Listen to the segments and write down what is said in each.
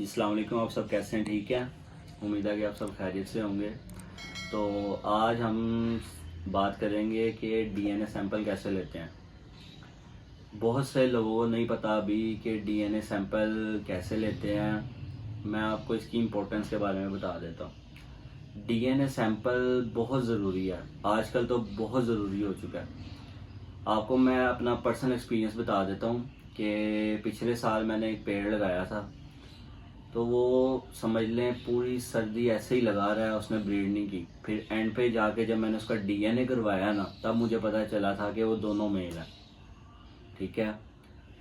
जी अस्सलाम वालेकुम। आप सब कैसे हैं? ठीक है। उम्मीद है कि आप सब खैरियत से होंगे। तो आज हम बात करेंगे कि डीएनए सैंपल कैसे लेते हैं। बहुत से लोगों को नहीं पता अभी कि डीएनए सैंपल कैसे लेते हैं। मैं आपको इसकी इम्पोर्टेंस के बारे में बता देता हूँ। डीएनए सैंपल बहुत ज़रूरी है, आजकल तो बहुत ज़रूरी हो चुका है। आपको मैं अपना पर्सनल एक्सपीरियंस बता देता हूँ कि पिछले साल मैंने एक पेड़ लगाया था, तो वो समझ लें पूरी सर्दी ऐसे ही लगा रहा है, उसने ब्रीड नहीं की। फिर एंड पे जाके जब मैंने उसका डीएनए करवाया ना, तब मुझे पता चला था कि वो दोनों मेल हैं। ठीक है।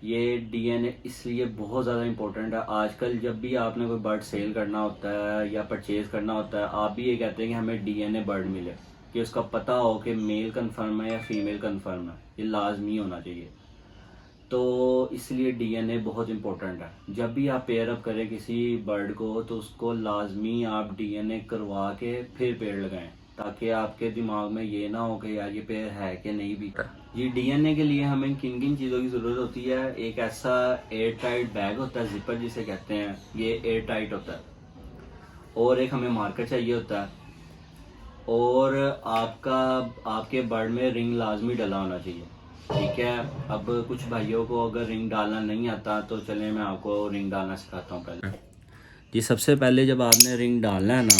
ये डीएनए इसलिए बहुत ज़्यादा इम्पोर्टेंट है। आजकल जब भी आपने कोई बर्ड सेल करना होता है या परचेज़ करना होता है, आप भी ये कहते हैं कि हमें डीएनए बर्ड मिले, कि उसका पता हो कि मेल कन्फर्म है या फीमेल कन्फर्म है। ये लाजमी होना चाहिए। तो इसलिए डीएनए बहुत इम्पोर्टेंट है। जब भी आप पेयर अप करें किसी बर्ड को, तो उसको लाजमी आप डीएनए करवा के फिर पेड़ लगाएं, ताकि आपके दिमाग में ये ना हो कि यार ये पेड़ है कि नहीं भी। जी, डीएनए के लिए हमें किन किन चीज़ों की ज़रूरत होती है। एक ऐसा एयर टाइट बैग होता है, जिपर जिसे कहते हैं, ये एयर टाइट होता है। और एक हमें मार्कर चाहिए होता है। और आपके बर्ड में रिंग लाजमी डला होना चाहिए। ठीक है। अब कुछ भाइयों को अगर रिंग डालना नहीं आता, तो चलें मैं आपको रिंग डालना सिखाता हूँ। पहले जी, सबसे पहले जब आपने रिंग डालना है ना,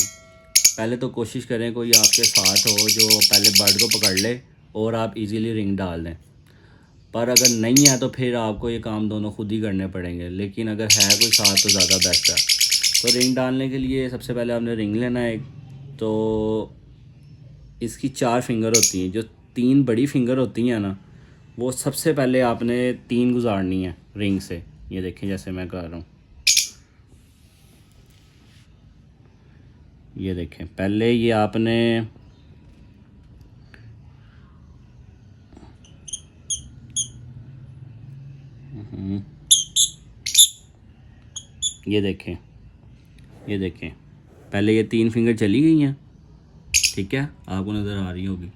पहले तो कोशिश करें कोई आपके साथ हो जो पहले बर्ड को पकड़ ले और आप इजीली रिंग डाल दें। पर अगर नहीं है तो फिर आपको ये काम दोनों खुद ही करने पड़ेंगे, लेकिन अगर है कोई साथ तो ज़्यादा बेस्ट है। तो रिंग डालने के लिए सबसे पहले आपने रिंग लेना है एक। तो इसकी 4 फिंगर होती हैं। जो 3 बड़ी फिंगर होती हैं ना, वो सबसे पहले आपने 3 गुजारनी है रिंग से। ये देखें जैसे मैं कर रहा हूँ, ये देखें। पहले ये आपने ये देखें, ये देखें, पहले ये 3 फिंगर चली गई हैं। ठीक है, आपको नज़र आ रही होगी।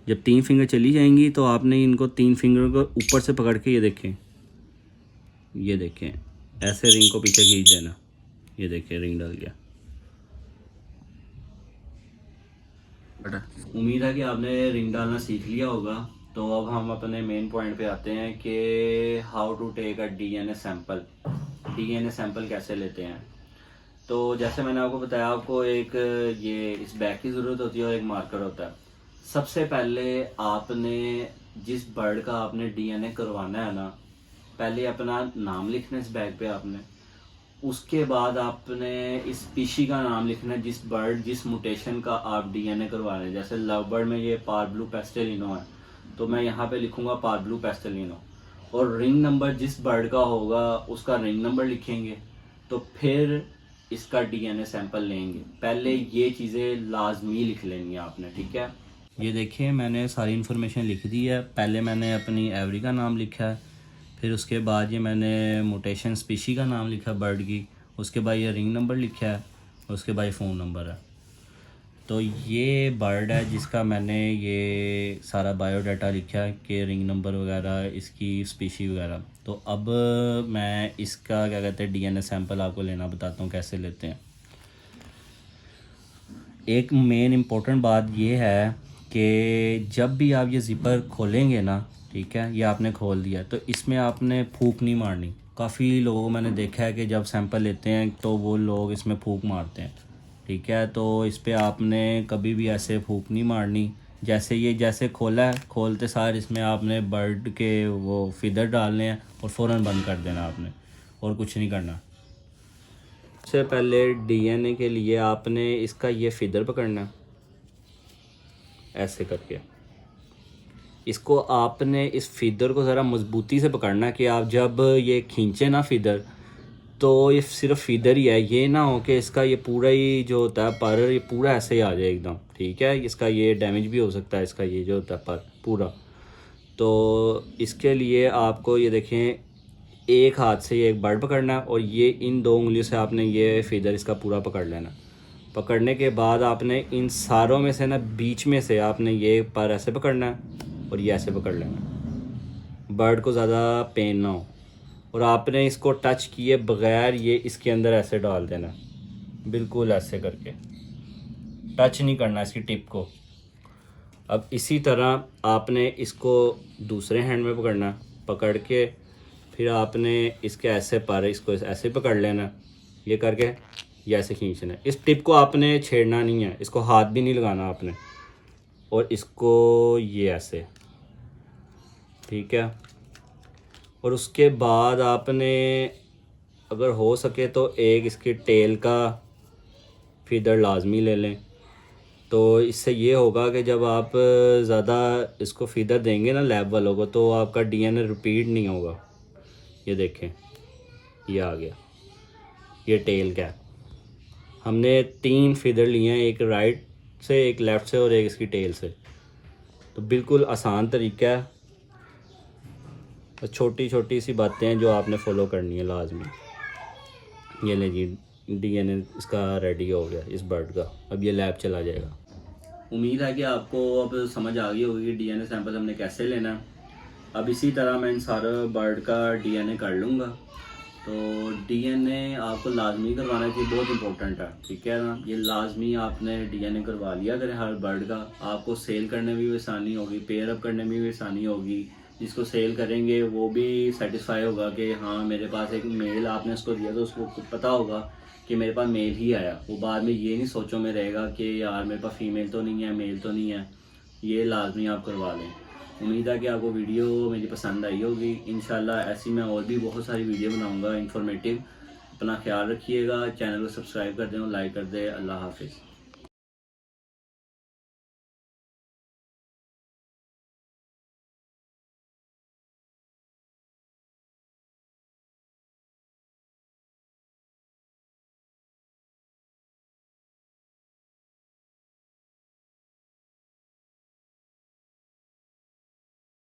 जब 3 फिंगर चली जाएंगी तो आपने इनको 3 फिंगर को ऊपर से पकड़ के, ये देखें, ये देखें, ऐसे रिंग को पीछे खींच देना। ये देखें, रिंग डल गया। उम्मीद है कि आपने रिंग डालना सीख लिया होगा। तो अब हम अपने मेन पॉइंट पे आते हैं कि how to take a DNA sample. DNA sample कैसे लेते हैं। तो जैसे मैंने आपको बताया, आपको एक ये इस बैग की ज़रूरत होती है और एक मार्कर होता है। सबसे पहले आपने जिस बर्ड का आपने डीएनए करवाना है ना, पहले अपना नाम लिखना है इस बैग पे आपने। उसके बाद आपने इस स्पीशी का नाम लिखना है, जिस बर्ड जिस म्यूटेशन का आप डीएनए करवा रहे हैं। जैसे लव बर्ड में ये पार्ब्लू पेस्टेलिनो है, तो मैं यहाँ पे लिखूँगा पार्ब्लू पेस्टेलिनो। और रिंग नंबर जिस बर्ड का होगा उसका रिंग नंबर लिखेंगे। तो फिर इसका डीएनए सैंपल लेंगे। पहले ये चीज़ें लाजमी लिख लेंगी आपने। ठीक है। ये देखिए, मैंने सारी इन्फॉर्मेशन लिख दी है। पहले मैंने अपनी एवरी का नाम लिखा है, फिर उसके बाद ये मैंने मोटेशन स्पीशी का नाम लिखा बर्ड की, उसके बाद ये रिंग नंबर लिखा है, उसके बाद फ़ोन नंबर है। तो ये बर्ड है जिसका मैंने ये सारा बायोडाटा लिखा है कि रिंग नंबर वगैरह, इसकी स्पीशी वगैरह। तो अब मैं इसका क्या कहते हैं डीएनए सैंपल आपको लेना बताता हूँ कैसे लेते हैं। एक मेन इम्पोर्टेंट बात ये है कि जब भी आप ये ज़िपर खोलेंगे ना, ठीक है, ये आपने खोल दिया, तो इसमें आपने फूंक नहीं मारनी। काफ़ी लोगों को मैंने देखा है कि जब सैंपल लेते हैं तो वो लोग इसमें फूंक मारते हैं। ठीक है, तो इस पर आपने कभी भी ऐसे फूंक नहीं मारनी। जैसे खोला है, खोलते सार इसमें आपने बर्ड के वो फीदर डालने हैं और फ़ौरन बंद कर देना आपने, और कुछ नहीं करना। सबसे पहले डीएनए के लिए आपने इसका ये फीदर पकड़ना है, ऐसे करके। इसको आपने इस फीदर को ज़रा मजबूती से पकड़ना, कि आप जब ये खींचे ना फीदर, तो ये सिर्फ फीदर ही है। ये ना हो कि इसका ये पूरा ही जो होता है पर, ये पूरा ऐसे ही आ जाए एकदम। ठीक है, इसका ये डैमेज भी हो सकता है, इसका ये जो होता है पर पूरा। तो इसके लिए आपको ये देखें, एक हाथ से ये एक बर्ड पकड़ना है और ये इन 2 उंगलियों से आपने ये फीदर इसका पूरा पकड़ लेना। पकड़ने के बाद आपने इन सारों में से ना बीच में से आपने ये पर ऐसे पकड़ना है और ये ऐसे पकड़ लेना, बर्ड को ज़्यादा पेन ना हो। और आपने इसको टच किए बगैर ये इसके अंदर ऐसे डाल देना, बिल्कुल ऐसे करके, टच नहीं करना इसकी टिप को। अब इसी तरह आपने इसको दूसरे हैंड में पकड़ना, पकड़ के फिर आपने इसके ऐसे पर इसको ऐसे पकड़ लेना, ये करके ये ऐसे खींचना है। इस टिप को आपने छेड़ना नहीं है, इसको हाथ भी नहीं लगाना आपने, और इसको ये ऐसे, ठीक है। और उसके बाद आपने अगर हो सके तो एक इसकी टेल का फीदर लाजमी ले लें। तो इससे ये होगा कि जब आप ज़्यादा इसको फीदर देंगे ना लैब वालों को, तो आपका डीएनए रिपीट नहीं होगा। ये देखें, ये आ गया, ये टेल का। हमने 3 फीदर लिए हैं, एक राइट से, एक लेफ़्ट से और एक इसकी टेल से। तो बिल्कुल आसान तरीका है, छोटी छोटी सी बातें हैं जो आपने फॉलो करनी है लाजमी। ये ले जी, डीएनए इसका रेडी हो गया इस बर्ड का। अब ये लैब चला जाएगा। उम्मीद है कि आपको अब समझ आ गई होगी कि डीएनए सैंपल हमने कैसे लेना है। अब इसी तरह मैं इन सारे बर्ड का डीएनए कर लूँगा। तो डीएनए आपको लाजमी करवाना चाहिए, बहुत इंपॉर्टेंट है, ठीक है ना। ये लाजमी आपने डीएनए करवा लिया करें हर बर्ड का। आपको सेल करने में भी आसानी होगी, पेयर अप करने में भी आसानी होगी। जिसको सेल करेंगे वो भी सेटिस्फाई होगा कि हाँ मेरे पास एक मेल आपने उसको दिया, तो उसको पता होगा कि मेरे पास मेल ही आया। वो बाद में ये नहीं सोचो में रहेगा कि यार मेरे पास फ़ीमेल तो नहीं है, मेल तो नहीं है। ये लाजमी आप करवा लें। उम्मीद है कि आपको वीडियो मेरी पसंद आई होगी। इंशाल्लाह ऐसी मैं और भी बहुत सारी वीडियो बनाऊंगा इंफॉर्मेटिव। अपना ख्याल रखिएगा, चैनल को सब्सक्राइब कर दें और लाइक कर दें। अल्लाह हाफिज़।